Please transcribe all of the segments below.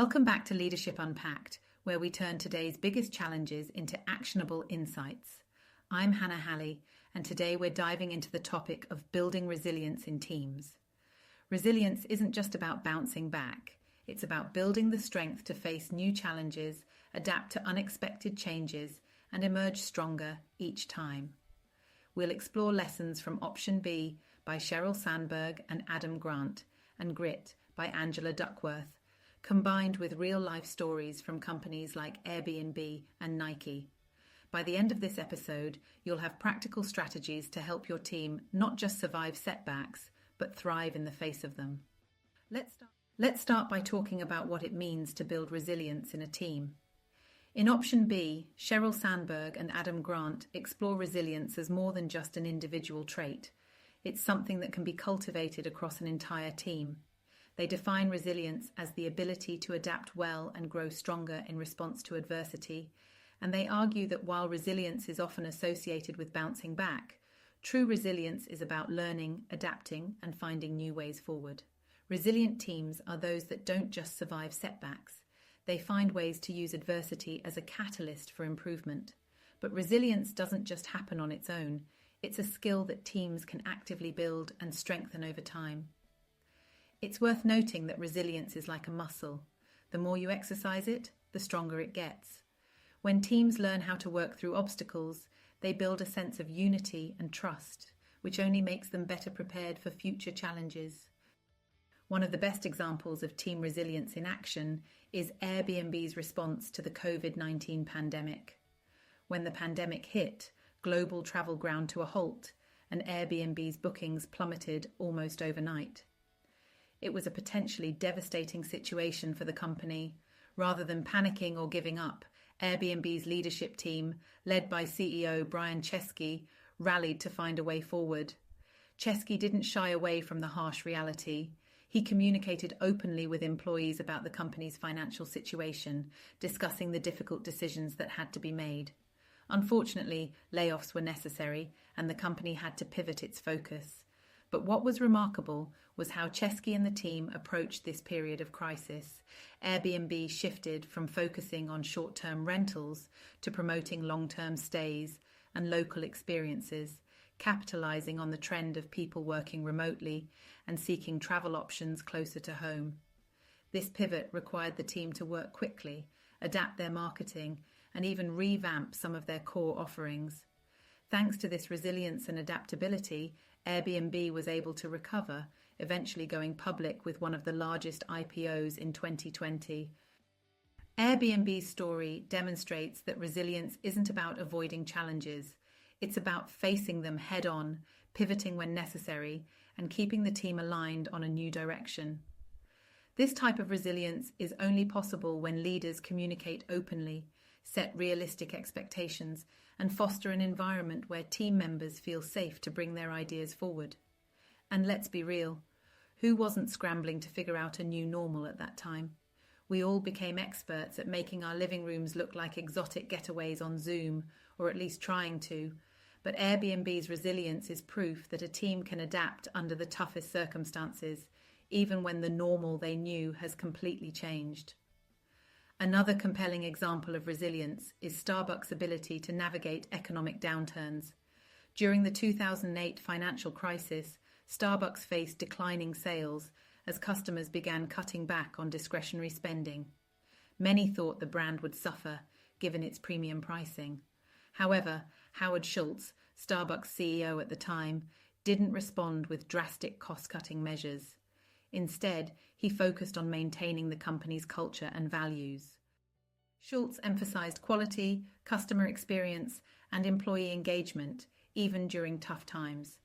Welcome back to Leadership Unpacked, where we turn today's biggest challenges into actionable insights. I'm Hannah Halley, and today we're diving into the topic of building resilience in teams. Resilience isn't just about bouncing back. It's about building the strength to face new challenges, adapt to unexpected changes, and emerge stronger each time. We'll explore lessons from Option B by Sheryl Sandberg and Adam Grant, and Grit by Angela Duckworth, combined with real-life stories from companies like Airbnb and Nike. By the end of this episode, you'll have practical strategies to help your team not just survive setbacks, but thrive in the face of them. Let's start by talking about what it means to build resilience in a team. In Option B, Sheryl Sandberg and Adam Grant explore resilience as more than just an individual trait. It's something that can be cultivated across an entire team. They define resilience as the ability to adapt well and grow stronger in response to adversity, and they argue that while resilience is often associated with bouncing back, true resilience is about learning, adapting, and finding new ways forward. Resilient teams are those that don't just survive setbacks. They find ways to use adversity as a catalyst for improvement. But resilience doesn't just happen on its own. It's a skill that teams can actively build and strengthen over time. It's worth noting that resilience is like a muscle. The more you exercise it, the stronger it gets. When teams learn how to work through obstacles, they build a sense of unity and trust, which only makes them better prepared for future challenges. One of the best examples of team resilience in action is Airbnb's response to the COVID-19 pandemic. When the pandemic hit, global travel ground to a halt, and Airbnb's bookings plummeted almost overnight. It was a potentially devastating situation for the company. Rather than panicking or giving up, Airbnb's leadership team, led by CEO Brian Chesky, rallied to find a way forward. Chesky didn't shy away from the harsh reality. He communicated openly with employees about the company's financial situation, discussing the difficult decisions that had to be made. Unfortunately, layoffs were necessary, and the company had to pivot its focus. But what was remarkable was how Chesky and the team approached this period of crisis. Airbnb shifted from focusing on short-term rentals to promoting long-term stays and local experiences, capitalizing on the trend of people working remotely and seeking travel options closer to home. This pivot required the team to work quickly, adapt their marketing, and even revamp some of their core offerings. Thanks to this resilience and adaptability, Airbnb was able to recover, eventually going public with one of the largest IPOs in 2020. Airbnb's story demonstrates that resilience isn't about avoiding challenges. It's about facing them head-on, pivoting when necessary, and keeping the team aligned on a new direction. This type of resilience is only possible when leaders communicate openly, set realistic expectations, and foster an environment where team members feel safe to bring their ideas forward. And let's be real, who wasn't scrambling to figure out a new normal at that time? We all became experts at making our living rooms look like exotic getaways on Zoom, or at least trying to. But Airbnb's resilience is proof that a team can adapt under the toughest circumstances, even when the normal they knew has completely changed. Another compelling example of resilience is Starbucks' ability to navigate economic downturns. During the 2008 financial crisis, Starbucks faced declining sales as customers began cutting back on discretionary spending. Many thought the brand would suffer, given its premium pricing. However, Howard Schultz, Starbucks CEO at the time, didn't respond with drastic cost-cutting measures. Instead, he focused on maintaining the company's culture and values. Schultz emphasized quality, customer experience, and employee engagement, even during tough times.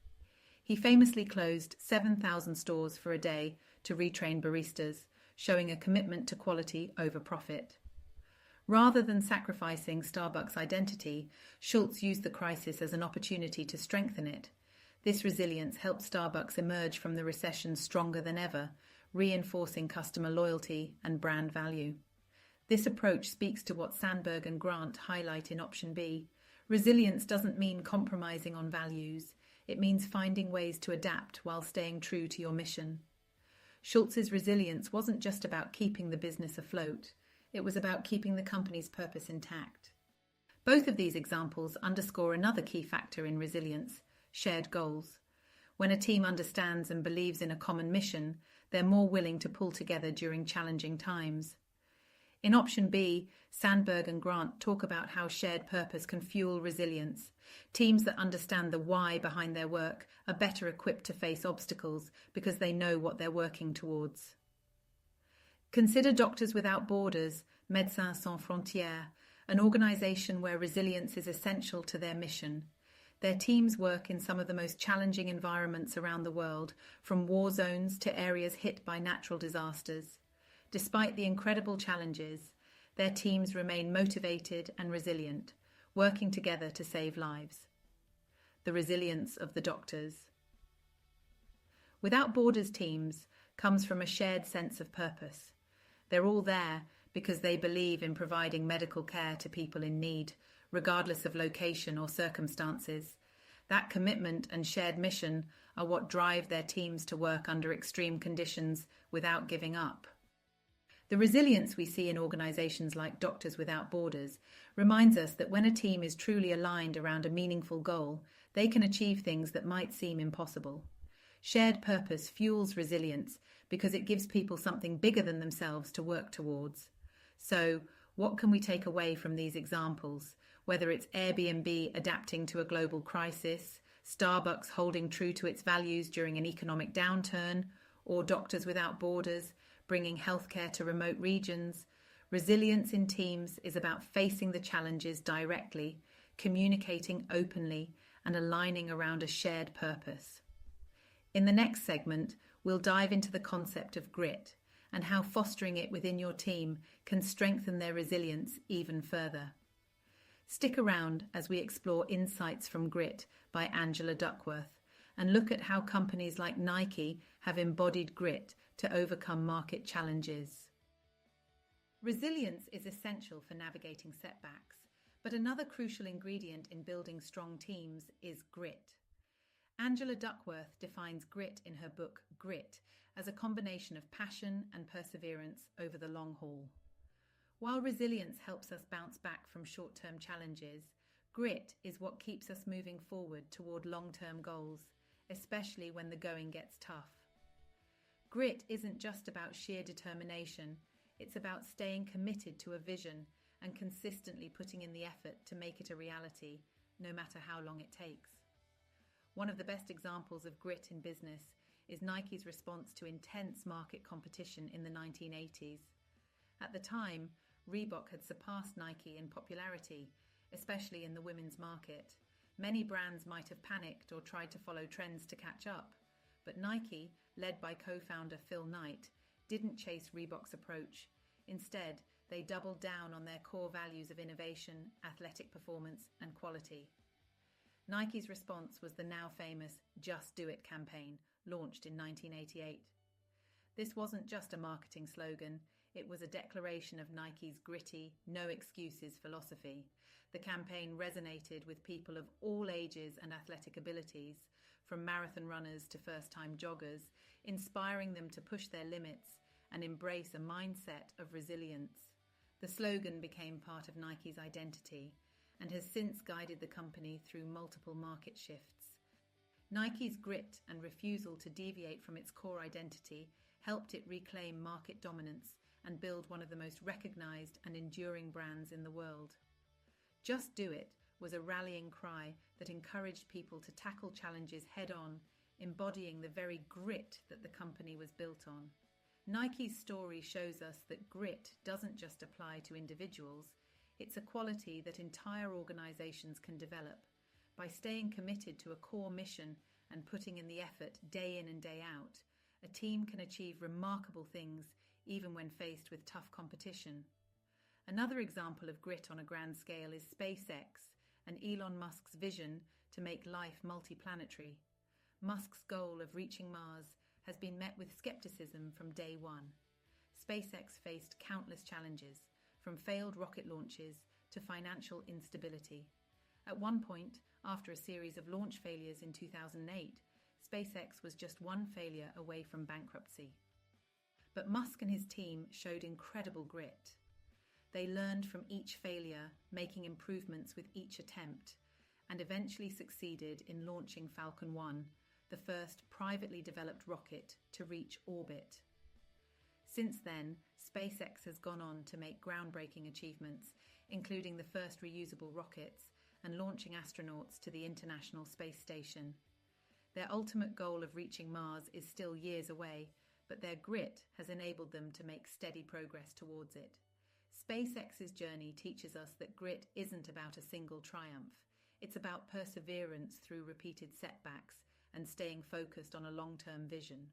He famously closed 7,000 stores for a day to retrain baristas, showing a commitment to quality over profit. Rather than sacrificing Starbucks' identity, Schultz used the crisis as an opportunity to strengthen it. This resilience helped Starbucks emerge from the recession stronger than ever, reinforcing customer loyalty and brand value. This approach speaks to what Sandberg and Grant highlight in Option B. Resilience doesn't mean compromising on values. It means finding ways to adapt while staying true to your mission. Schultz's resilience wasn't just about keeping the business afloat, it was about keeping the company's purpose intact. Both of these examples underscore another key factor in resilience: shared goals. When a team understands and believes in a common mission, they're more willing to pull together during challenging times. In option B, Sandberg and Grant talk about how shared purpose can fuel resilience. Teams that understand the why behind their work are better equipped to face obstacles because they know what they're working towards. Consider Doctors Without Borders, Médecins Sans Frontières, an organization where resilience is essential to their mission. Their teams work in some of the most challenging environments around the world, from war zones to areas hit by natural disasters. Despite the incredible challenges, their teams remain motivated and resilient, working together to save lives. The resilience of the doctors. Without Borders teams comes from a shared sense of purpose. They're all there because they believe in providing medical care to people in need, regardless of location or circumstances. That commitment and shared mission are what drive their teams to work under extreme conditions without giving up. The resilience we see in organizations like Doctors Without Borders reminds us that when a team is truly aligned around a meaningful goal, they can achieve things that might seem impossible. Shared purpose fuels resilience because it gives people something bigger than themselves to work towards. So, what can we take away from these examples? Whether it's Airbnb adapting to a global crisis, Starbucks holding true to its values during an economic downturn, or Doctors Without Borders bringing healthcare to remote regions, resilience in teams is about facing the challenges directly, communicating openly, and aligning around a shared purpose. In the next segment, we'll dive into the concept of grit and how fostering it within your team can strengthen their resilience even further. Stick around as we explore Insights from Grit by Angela Duckworth and look at how companies like Nike have embodied grit to overcome market challenges. Resilience is essential for navigating setbacks, but another crucial ingredient in building strong teams is grit. Angela Duckworth defines grit in her book Grit as a combination of passion and perseverance over the long haul. While resilience helps us bounce back from short-term challenges, grit is what keeps us moving forward toward long-term goals, especially when the going gets tough. Grit isn't just about sheer determination, it's about staying committed to a vision and consistently putting in the effort to make it a reality, no matter how long it takes. One of the best examples of grit in business is Nike's response to intense market competition in the 1980s. At the time, Reebok had surpassed Nike in popularity, especially in the women's market. Many brands might have panicked or tried to follow trends to catch up, but Nike, led by co-founder Phil Knight, didn't chase Reebok's approach. Instead, they doubled down on their core values of innovation, athletic performance, and quality. Nike's response was the now famous Just Do It campaign, launched in 1988. This wasn't just a marketing slogan, it was a declaration of Nike's gritty, no excuses philosophy. The campaign resonated with people of all ages and athletic abilities, from marathon runners to first-time joggers, inspiring them to push their limits and embrace a mindset of resilience. The slogan became part of Nike's identity and has since guided the company through multiple market shifts. Nike's grit and refusal to deviate from its core identity helped it reclaim market dominance and build one of the most recognized and enduring brands in the world. Just Do It was a rallying cry that encouraged people to tackle challenges head-on, embodying the very grit that the company was built on. Nike's story shows us that grit doesn't just apply to individuals, it's a quality that entire organizations can develop. By staying committed to a core mission and putting in the effort day in and day out, a team can achieve remarkable things even when faced with tough competition. Another example of grit on a grand scale is SpaceX and Elon Musk's vision to make life multiplanetary. Musk's goal of reaching Mars has been met with skepticism from day one. SpaceX faced countless challenges, from failed rocket launches to financial instability. At one point, after a series of launch failures in 2008, SpaceX was just one failure away from bankruptcy. But Musk and his team showed incredible grit. They learned from each failure, making improvements with each attempt, and eventually succeeded in launching Falcon 1, the first privately developed rocket to reach orbit. Since then, SpaceX has gone on to make groundbreaking achievements, including the first reusable rockets and launching astronauts to the International Space Station. Their ultimate goal of reaching Mars is still years away, but their grit has enabled them to make steady progress towards it. SpaceX's journey teaches us that grit isn't about a single triumph. It's about perseverance through repeated setbacks and staying focused on a long-term vision.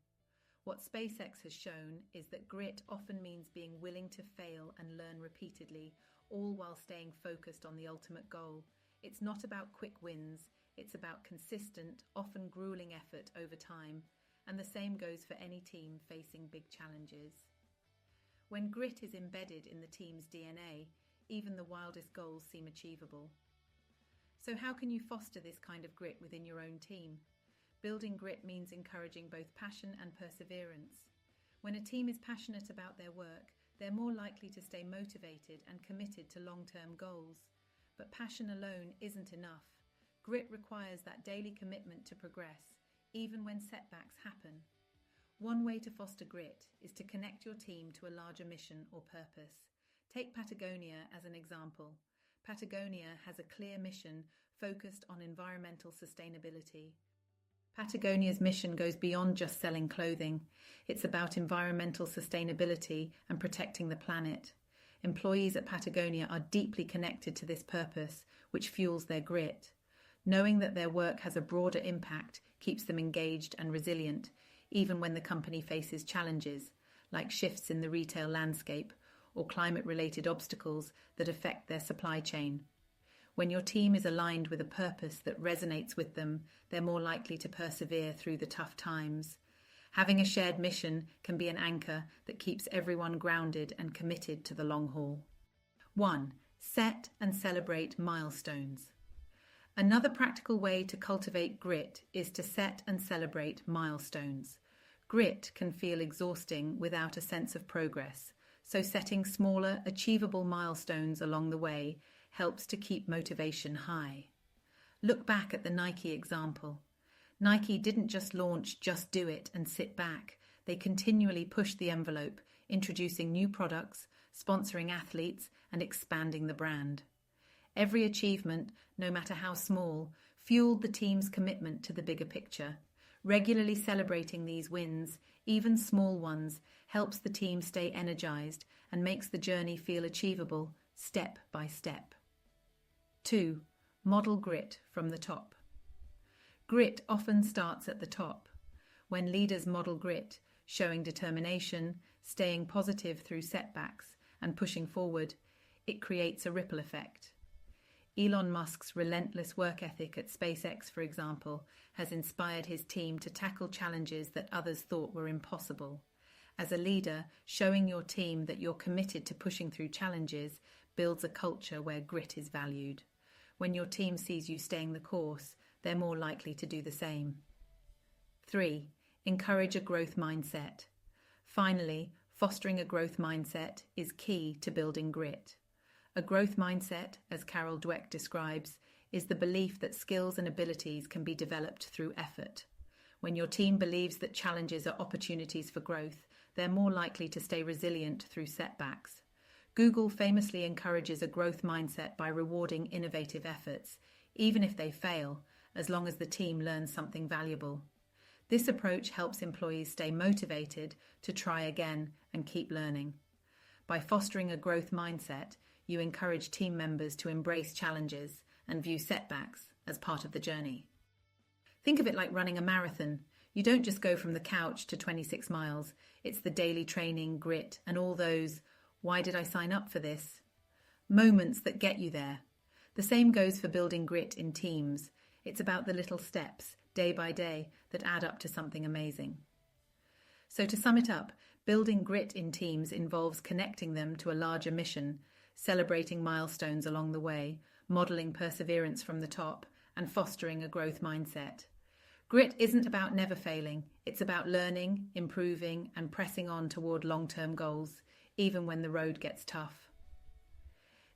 What SpaceX has shown is that grit often means being willing to fail and learn repeatedly, all while staying focused on the ultimate goal. It's not about quick wins, it's about consistent, often grueling effort over time, and the same goes for any team facing big challenges. When grit is embedded in the team's DNA, even the wildest goals seem achievable. So how can you foster this kind of grit within your own team? Building grit means encouraging both passion and perseverance. When a team is passionate about their work, they're more likely to stay motivated and committed to long-term goals. But passion alone isn't enough. Grit requires that daily commitment to progress, even when setbacks happen. One way to foster grit is to connect your team to a larger mission or purpose. Take Patagonia as an example. Patagonia has a clear mission focused on environmental sustainability. Patagonia's mission goes beyond just selling clothing. It's about environmental sustainability and protecting the planet. Employees at Patagonia are deeply connected to this purpose, which fuels their grit. Knowing that their work has a broader impact keeps them engaged and resilient, even when the company faces challenges, like shifts in the retail landscape or climate-related obstacles that affect their supply chain. When your team is aligned with a purpose that resonates with them, they're more likely to persevere through the tough times. Having a shared mission can be an anchor that keeps everyone grounded and committed to the long haul. 1. Set and celebrate milestones. Another practical way to cultivate grit is to set and celebrate milestones. Grit can feel exhausting without a sense of progress, so setting smaller, achievable milestones along the way helps to keep motivation high. Look back at the Nike example. Nike didn't just launch Just Do It and sit back. They continually pushed the envelope, introducing new products, sponsoring athletes, and expanding the brand. Every achievement, no matter how small, fueled the team's commitment to the bigger picture. Regularly celebrating these wins, even small ones, helps the team stay energized and makes the journey feel achievable step by step. 2. Model grit from the top. Grit often starts at the top. When leaders model grit, showing determination, staying positive through setbacks, and pushing forward, it creates a ripple effect. Elon Musk's relentless work ethic at SpaceX, for example, has inspired his team to tackle challenges that others thought were impossible. As a leader, showing your team that you're committed to pushing through challenges builds a culture where grit is valued. When your team sees you staying the course, they're more likely to do the same. 3. Encourage a growth mindset. Finally, fostering a growth mindset is key to building grit. A growth mindset, as Carol Dweck describes, is the belief that skills and abilities can be developed through effort. When your team believes that challenges are opportunities for growth, they're more likely to stay resilient through setbacks. Google famously encourages a growth mindset by rewarding innovative efforts, even if they fail, as long as the team learns something valuable. This approach helps employees stay motivated to try again and keep learning. By fostering a growth mindset, you encourage team members to embrace challenges and view setbacks as part of the journey. Think of it like running a marathon. You don't just go from the couch to 26 miles. It's the daily training, grit, and all those "why did I sign up for this?" moments that get you there. The same goes for building grit in teams. It's about the little steps, day by day, that add up to something amazing. So to sum it up, building grit in teams involves connecting them to a larger mission, celebrating milestones along the way, modeling perseverance from the top, and fostering a growth mindset. Grit isn't about never failing. It's about learning, improving, and pressing on toward long-term goals, even when the road gets tough.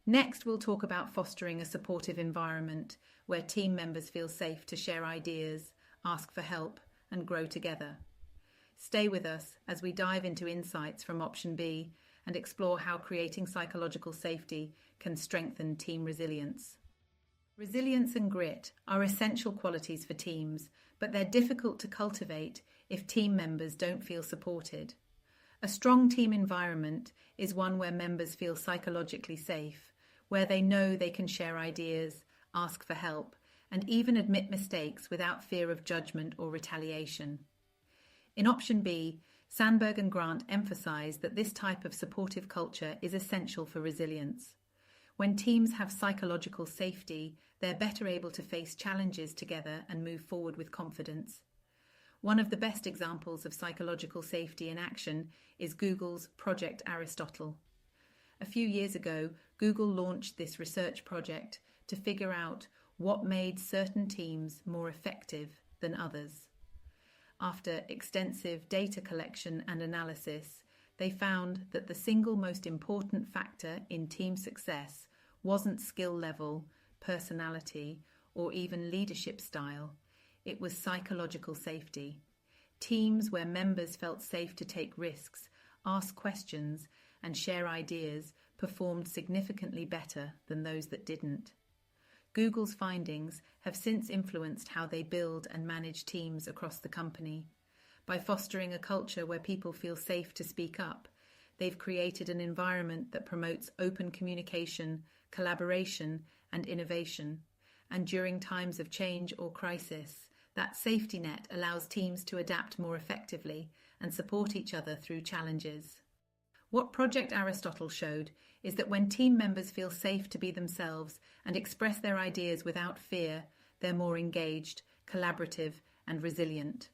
Next, we'll talk about fostering a supportive environment where team members feel safe to share ideas, ask for help, and grow together. Stay with us as we dive into insights from Option B and explore how creating psychological safety can strengthen team resilience. Resilience and grit are essential qualities for teams, but they're difficult to cultivate if team members don't feel supported. A strong team environment is one where members feel psychologically safe, where they know they can share ideas, ask for help, and even admit mistakes without fear of judgment or retaliation. In Option B, Sandberg and Grant emphasize that this type of supportive culture is essential for resilience. When teams have psychological safety, they're better able to face challenges together and move forward with confidence. One of the best examples of psychological safety in action is Google's Project Aristotle. A few years ago, Google launched this research project to figure out what made certain teams more effective than others. After extensive data collection and analysis, they found that the single most important factor in team success wasn't skill level, personality, or even leadership style. It was psychological safety. Teams where members felt safe to take risks, ask questions, and share ideas performed significantly better than those that didn't. Google's findings have since influenced how they build and manage teams across the company. By fostering a culture where people feel safe to speak up, they've created an environment that promotes open communication, collaboration, and innovation. And during times of change or crisis, that safety net allows teams to adapt more effectively and support each other through challenges. What Project Aristotle showed is that when team members feel safe to be themselves and express their ideas without fear, they're more engaged, collaborative, and resilient.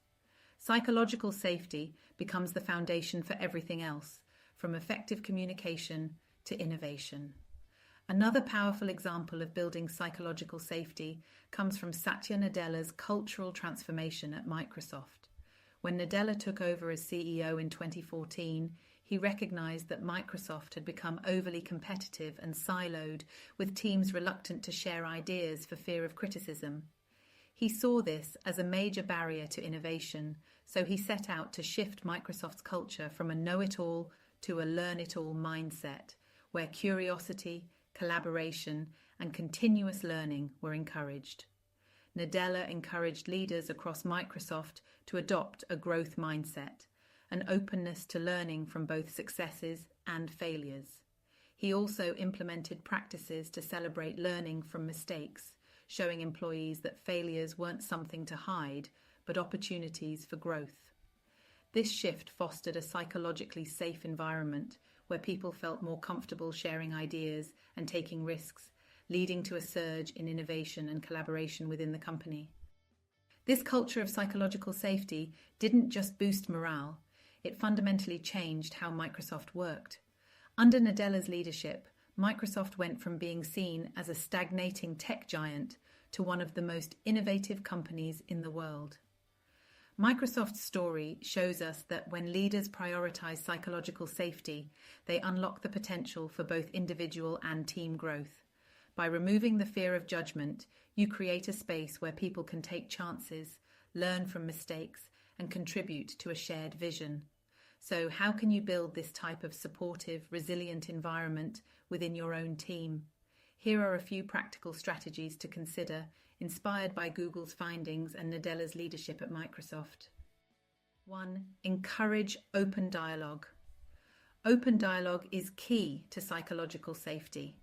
Psychological safety becomes the foundation for everything else, from effective communication to innovation. Another powerful example of building psychological safety comes from Satya Nadella's cultural transformation at Microsoft. When Nadella took over as CEO in 2014, he recognized that Microsoft had become overly competitive and siloed, with teams reluctant to share ideas for fear of criticism. He saw this as a major barrier to innovation, so he set out to shift Microsoft's culture from a know-it-all to a learn-it-all mindset, where curiosity, collaboration, and continuous learning were encouraged. Nadella encouraged leaders across Microsoft to adopt a growth mindset, an openness to learning from both successes and failures. He also implemented practices to celebrate learning from mistakes, showing employees that failures weren't something to hide, but opportunities for growth. This shift fostered a psychologically safe environment where people felt more comfortable sharing ideas and taking risks, leading to a surge in innovation and collaboration within the company. This culture of psychological safety didn't just boost morale, it fundamentally changed how Microsoft worked. Under Nadella's leadership, Microsoft went from being seen as a stagnating tech giant to one of the most innovative companies in the world. Microsoft's story shows us that when leaders prioritize psychological safety, they unlock the potential for both individual and team growth. By removing the fear of judgment, you create a space where people can take chances, learn from mistakes, and contribute to a shared vision. So how can you build this type of supportive, resilient environment within your own team? Here are a few practical strategies to consider, inspired by Google's findings and Nadella's leadership at Microsoft. 1. Encourage open dialogue. Open dialogue is key to psychological safety.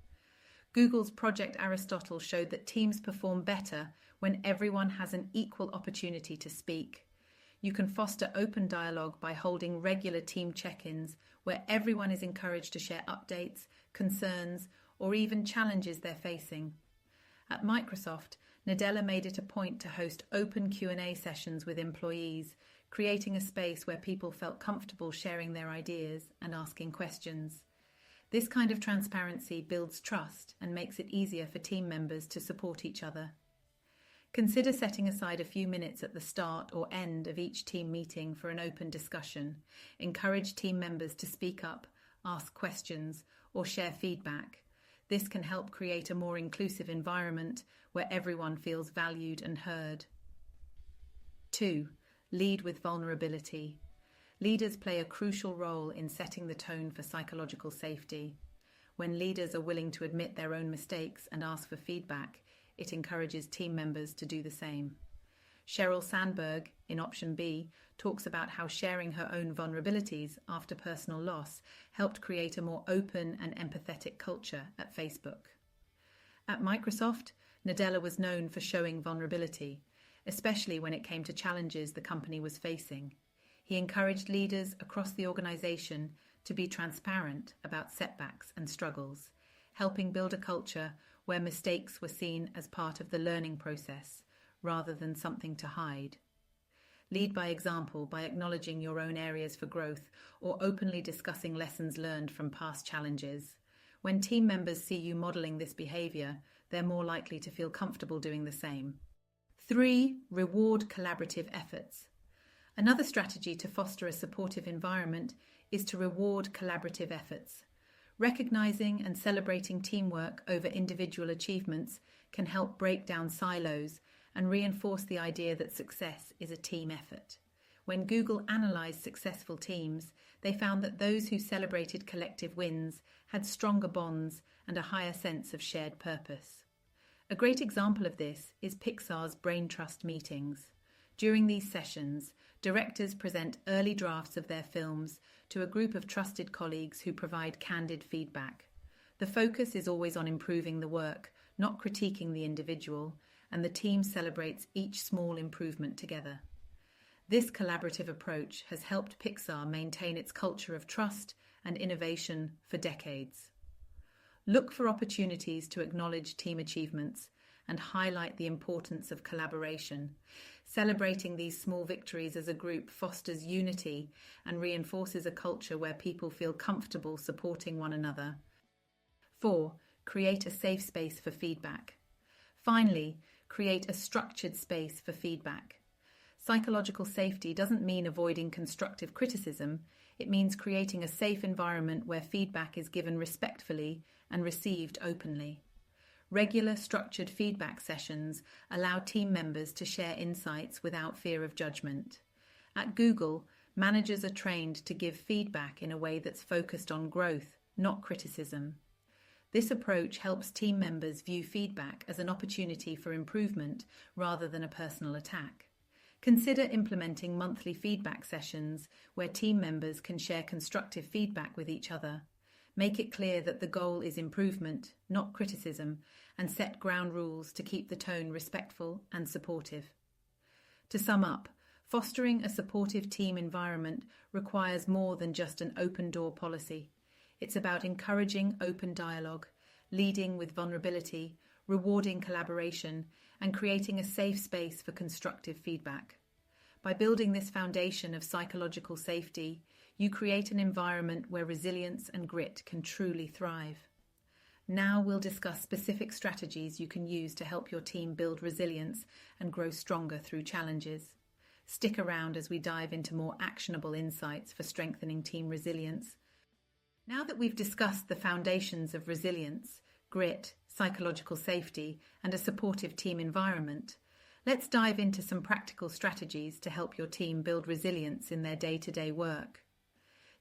Google's Project Aristotle showed that teams perform better when everyone has an equal opportunity to speak. You can foster open dialogue by holding regular team check-ins where everyone is encouraged to share updates, concerns, or even challenges they're facing. At Microsoft, Nadella made it a point to host open Q&A sessions with employees, creating a space where people felt comfortable sharing their ideas and asking questions. This kind of transparency builds trust and makes it easier for team members to support each other. Consider setting aside a few minutes at the start or end of each team meeting for an open discussion. Encourage team members to speak up, ask questions, or share feedback. This can help create a more inclusive environment where everyone feels valued and heard. 2. Lead with vulnerability. Leaders play a crucial role in setting the tone for psychological safety. When leaders are willing to admit their own mistakes and ask for feedback, it encourages team members to do the same. Sheryl Sandberg, in option B, talks about how sharing her own vulnerabilities after personal loss helped create a more open and empathetic culture at Facebook. At Microsoft, Nadella was known for showing vulnerability, especially when it came to challenges the company was facing. He encouraged leaders across the organization to be transparent about setbacks and struggles, helping build a culture where mistakes were seen as part of the learning process rather than something to hide. Lead by example by acknowledging your own areas for growth or openly discussing lessons learned from past challenges. When team members see you modeling this behavior, they're more likely to feel comfortable doing the same. 3. Reward collaborative efforts. Another strategy to foster a supportive environment is to reward collaborative efforts. Recognizing and celebrating teamwork over individual achievements can help break down silos and reinforce the idea that success is a team effort. When Google analyzed successful teams, they found that those who celebrated collective wins had stronger bonds and a higher sense of shared purpose. A great example of this is Pixar's Brain Trust meetings. During these sessions, directors present early drafts of their films to a group of trusted colleagues who provide candid feedback. The focus is always on improving the work, not critiquing the individual, and the team celebrates each small improvement together. This collaborative approach has helped Pixar maintain its culture of trust and innovation for decades. Look for opportunities to acknowledge team achievements and highlight the importance of collaboration. Celebrating these small victories as a group fosters unity and reinforces a culture where people feel comfortable supporting one another. 4. Create a safe space for feedback. Finally, create a structured space for feedback. Psychological safety doesn't mean avoiding constructive criticism. It means creating a safe environment where feedback is given respectfully and received openly. Regular, structured feedback sessions allow team members to share insights without fear of judgment. At Google, managers are trained to give feedback in a way that's focused on growth, not criticism. This approach helps team members view feedback as an opportunity for improvement rather than a personal attack. Consider implementing monthly feedback sessions where team members can share constructive feedback with each other. Make it clear that the goal is improvement, not criticism, and set ground rules to keep the tone respectful and supportive. To sum up, fostering a supportive team environment requires more than just an open-door policy. It's about encouraging open dialogue, leading with vulnerability, rewarding collaboration, and creating a safe space for constructive feedback. By building this foundation of psychological safety, you create an environment where resilience and grit can truly thrive. Now we'll discuss specific strategies you can use to help your team build resilience and grow stronger through challenges. Stick around as we dive into more actionable insights for strengthening team resilience. Now that we've discussed the foundations of resilience, grit, psychological safety, and a supportive team environment, let's dive into some practical strategies to help your team build resilience in their day-to-day work.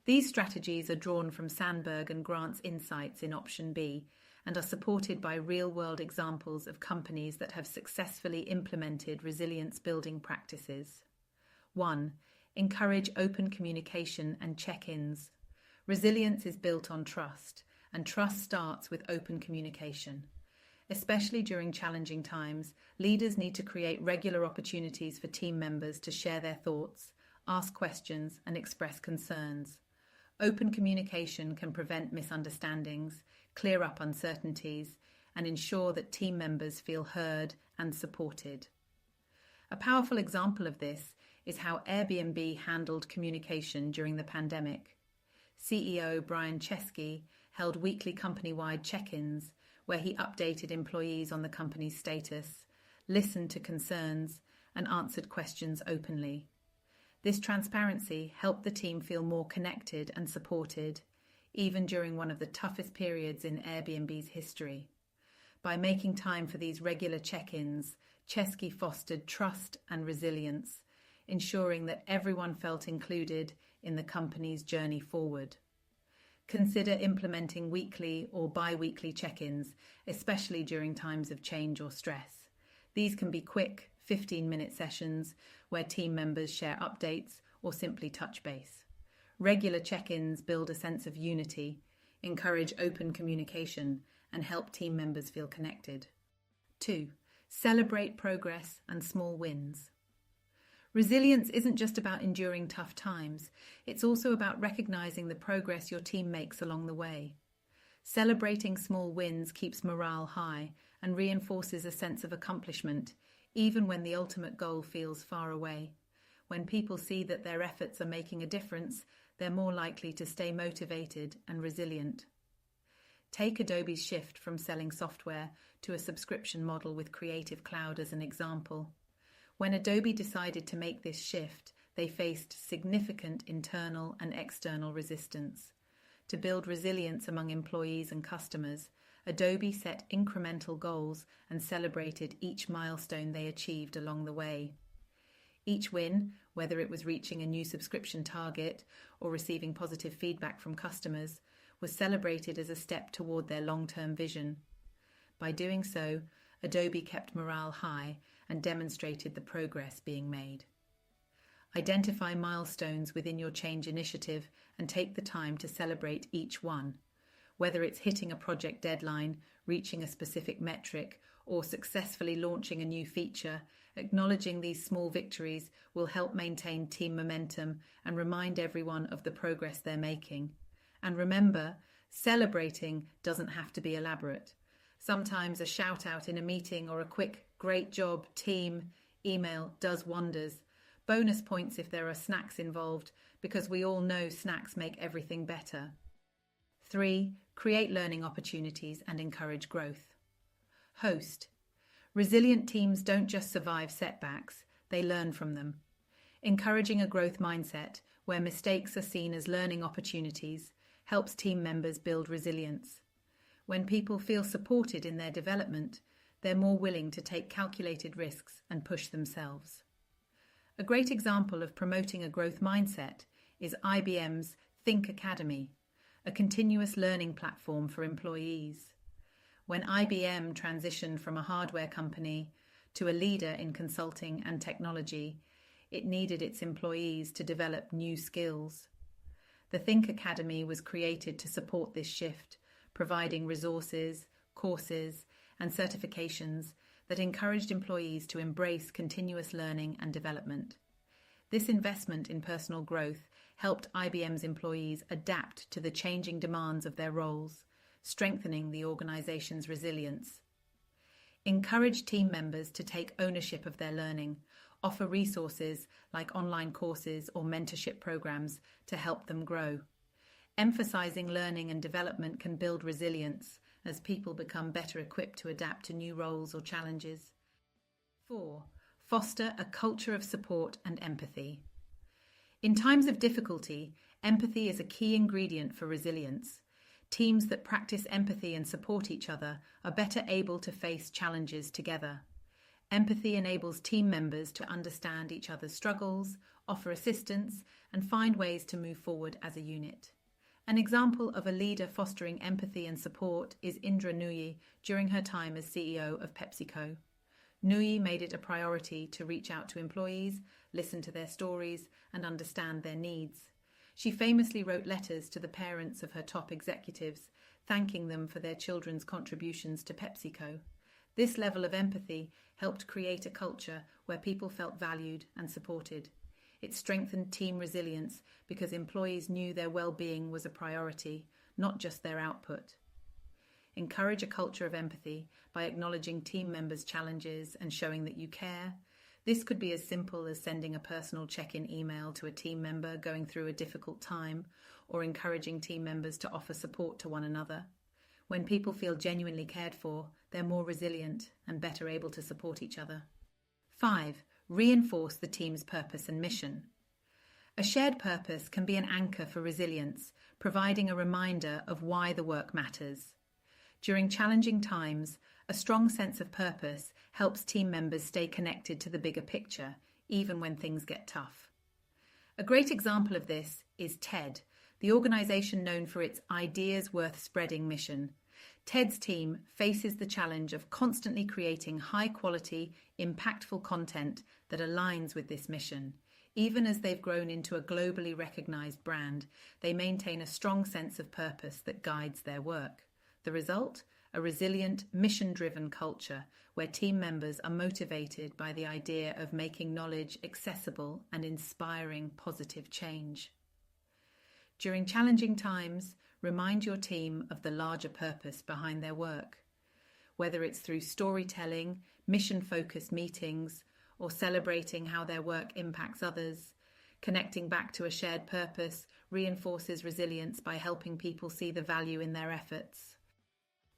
These strategies are drawn from Sandberg and Grant's insights in option B and are supported by real-world examples of companies that have successfully implemented resilience-building practices. 1. Encourage open communication and check-ins. Resilience is built on trust, and trust starts with open communication. Especially during challenging times, leaders need to create regular opportunities for team members to share their thoughts, ask questions, and express concerns. Open communication can prevent misunderstandings, clear up uncertainties, and ensure that team members feel heard and supported. A powerful example of this is how Airbnb handled communication during the pandemic. CEO Brian Chesky held weekly company-wide check-ins where he updated employees on the company's status, listened to concerns, and answered questions openly. This transparency helped the team feel more connected and supported, even during one of the toughest periods in Airbnb's history. By making time for these regular check-ins, Chesky fostered trust and resilience, ensuring that everyone felt included in the company's journey forward. Consider implementing weekly or bi-weekly check-ins, especially during times of change or stress. These can be quick, 15-minute sessions where team members share updates or simply touch base. Regular check-ins build a sense of unity, encourage open communication, and help team members feel connected. 2. Celebrate progress and small wins. Resilience isn't just about enduring tough times, it's also about recognizing the progress your team makes along the way. Celebrating small wins keeps morale high and reinforces a sense of accomplishment, even when the ultimate goal feels far away. When people see that their efforts are making a difference, they're more likely to stay motivated and resilient. Take Adobe's shift from selling software to a subscription model with Creative Cloud as an example. When Adobe decided to make this shift, they faced significant internal and external resistance. To build resilience among employees and customers, Adobe set incremental goals and celebrated each milestone they achieved along the way. Each win, whether it was reaching a new subscription target or receiving positive feedback from customers, was celebrated as a step toward their long-term vision. By doing so, Adobe kept morale high and demonstrated the progress being made. Identify milestones within your change initiative and take the time to celebrate each one. Whether it's hitting a project deadline, reaching a specific metric, or successfully launching a new feature, acknowledging these small victories will help maintain team momentum and remind everyone of the progress they're making. And remember, celebrating doesn't have to be elaborate. Sometimes a shout out in a meeting or a quick "great job, team" email does wonders. Bonus points if there are snacks involved, because we all know snacks make everything better. 3. Create learning opportunities and encourage growth. Host. Resilient teams don't just survive setbacks, they learn from them. Encouraging a growth mindset, where mistakes are seen as learning opportunities, helps team members build resilience. When people feel supported in their development, they're more willing to take calculated risks and push themselves. A great example of promoting a growth mindset is IBM's Think Academy, a continuous learning platform for employees. When IBM transitioned from a hardware company to a leader in consulting and technology, it needed its employees to develop new skills. The Think Academy was created to support this shift, providing resources, courses, and certifications that encouraged employees to embrace continuous learning and development. This investment in personal growth helped IBM's employees adapt to the changing demands of their roles, strengthening the organization's resilience. Encourage team members to take ownership of their learning, offer resources like online courses or mentorship programs to help them grow. Emphasizing learning and development can build resilience as people become better equipped to adapt to new roles or challenges. 4. Foster a culture of support and empathy. In times of difficulty, empathy is a key ingredient for resilience. Teams that practice empathy and support each other are better able to face challenges together. Empathy enables team members to understand each other's struggles, offer assistance, and find ways to move forward as a unit. An example of a leader fostering empathy and support is Indra Nooyi during her time as CEO of PepsiCo. Nooyi made it a priority to reach out to employees, listen to their stories, and understand their needs. She famously wrote letters to the parents of her top executives, thanking them for their children's contributions to PepsiCo. This level of empathy helped create a culture where people felt valued and supported. It strengthened team resilience because employees knew their well-being was a priority, not just their output. Encourage a culture of empathy by acknowledging team members' challenges and showing that you care. This could be as simple as sending a personal check-in email to a team member going through a difficult time, or encouraging team members to offer support to one another. When people feel genuinely cared for, they're more resilient and better able to support each other. 5. Reinforce the team's purpose and mission. A shared purpose can be an anchor for resilience, providing a reminder of why the work matters. During challenging times, a strong sense of purpose helps team members stay connected to the bigger picture, even when things get tough. A great example of this is TED, the organization known for its ideas worth spreading mission. TED's team faces the challenge of constantly creating high-quality, impactful content that aligns with this mission. Even as they've grown into a globally recognized brand, they maintain a strong sense of purpose that guides their work. The result? A resilient, mission-driven culture where team members are motivated by the idea of making knowledge accessible and inspiring positive change. During challenging times, remind your team of the larger purpose behind their work. Whether it's through storytelling, mission-focused meetings, or celebrating how their work impacts others, connecting back to a shared purpose reinforces resilience by helping people see the value in their efforts.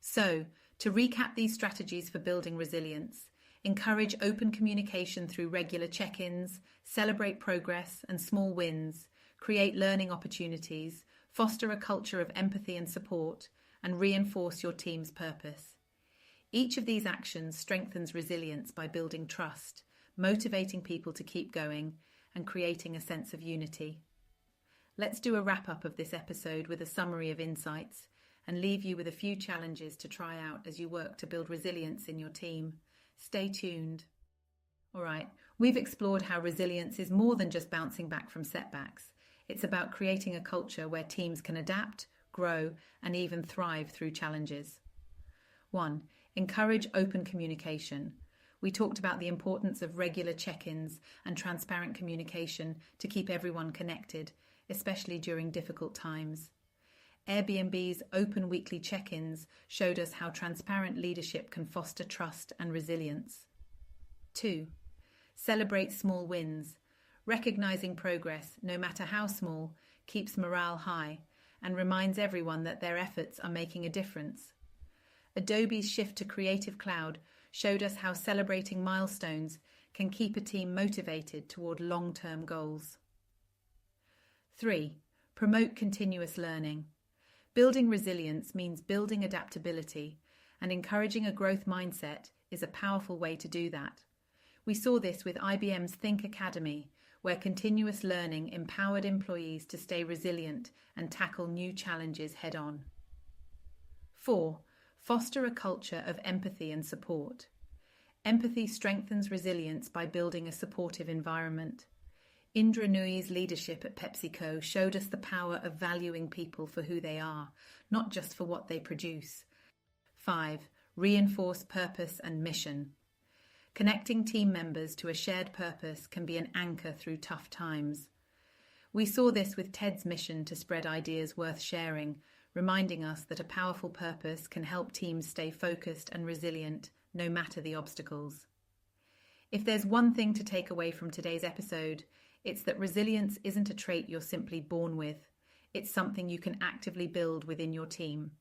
So, to recap these strategies for building resilience, encourage open communication through regular check-ins, celebrate progress and small wins, create learning opportunities, foster a culture of empathy and support, and reinforce your team's purpose. Each of these actions strengthens resilience by building trust, motivating people to keep going, and creating a sense of unity. Let's do a wrap-up of this episode with a summary of insights and leave you with a few challenges to try out as you work to build resilience in your team. Stay tuned. All right, we've explored how resilience is more than just bouncing back from setbacks. It's about creating a culture where teams can adapt, grow, and even thrive through challenges. 1. Encourage open communication. We talked about the importance of regular check-ins and transparent communication to keep everyone connected, especially during difficult times. Airbnb's open weekly check-ins showed us how transparent leadership can foster trust and resilience. 2. Celebrate small wins. Recognizing progress, no matter how small, keeps morale high and reminds everyone that their efforts are making a difference. Adobe's shift to Creative Cloud showed us how celebrating milestones can keep a team motivated toward long-term goals. 3. Promote continuous learning. Building resilience means building adaptability, and encouraging a growth mindset is a powerful way to do that. We saw this with IBM's Think Academy, where continuous learning empowered employees to stay resilient and tackle new challenges head-on. 4. Foster a culture of empathy and support. Empathy strengthens resilience by building a supportive environment. Indra Nooyi's leadership at PepsiCo showed us the power of valuing people for who they are, not just for what they produce. 5. Reinforce purpose and mission. Connecting team members to a shared purpose can be an anchor through tough times. We saw this with TED's mission to spread ideas worth sharing, reminding us that a powerful purpose can help teams stay focused and resilient, no matter the obstacles. If there's one thing to take away from today's episode, it's that resilience isn't a trait you're simply born with. It's something you can actively build within your team.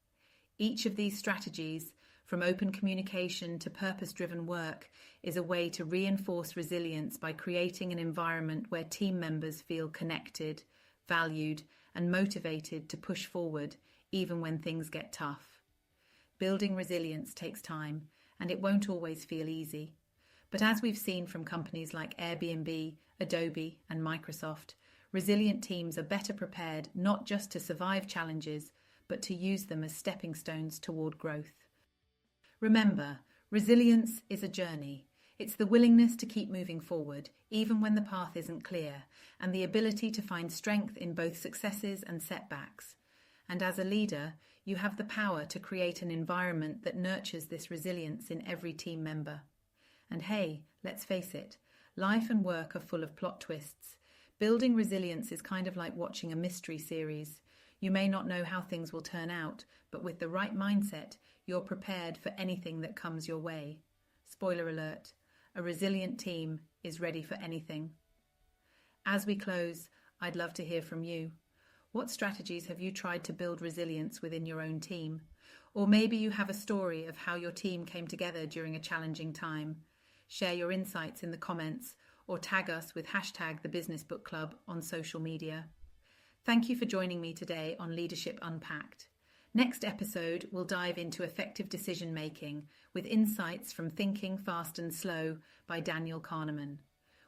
Each of these strategies, from open communication to purpose-driven work, is a way to reinforce resilience by creating an environment where team members feel connected, valued, and motivated to push forward, even when things get tough. Building resilience takes time, and it won't always feel easy. But as we've seen from companies like Airbnb, Adobe, and Microsoft, resilient teams are better prepared not just to survive challenges, but to use them as stepping stones toward growth. Remember, resilience is a journey. It's the willingness to keep moving forward, even when the path isn't clear, and the ability to find strength in both successes and setbacks. And as a leader, you have the power to create an environment that nurtures this resilience in every team member. And hey, let's face it, life and work are full of plot twists. Building resilience is kind of like watching a mystery series. You may not know how things will turn out, but with the right mindset, you're prepared for anything that comes your way. Spoiler alert, a resilient team is ready for anything. As we close, I'd love to hear from you. What strategies have you tried to build resilience within your own team? Or maybe you have a story of how your team came together during a challenging time. Share your insights in the comments or tag us with hashtag the Business Book Club on social media. Thank you for joining me today on Leadership Unpacked. Next episode, we'll dive into effective decision making with insights from Thinking Fast and Slow by Daniel Kahneman.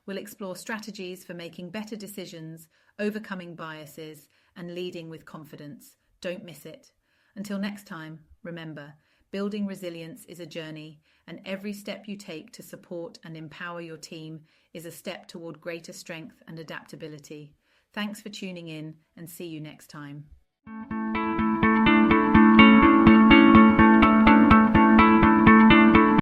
We'll explore strategies for making better decisions, overcoming biases, and leading with confidence. Don't miss it. Until next time, remember, building resilience is a journey, and every step you take to support and empower your team is a step toward greater strength and adaptability. Thanks for tuning in, and see you next time.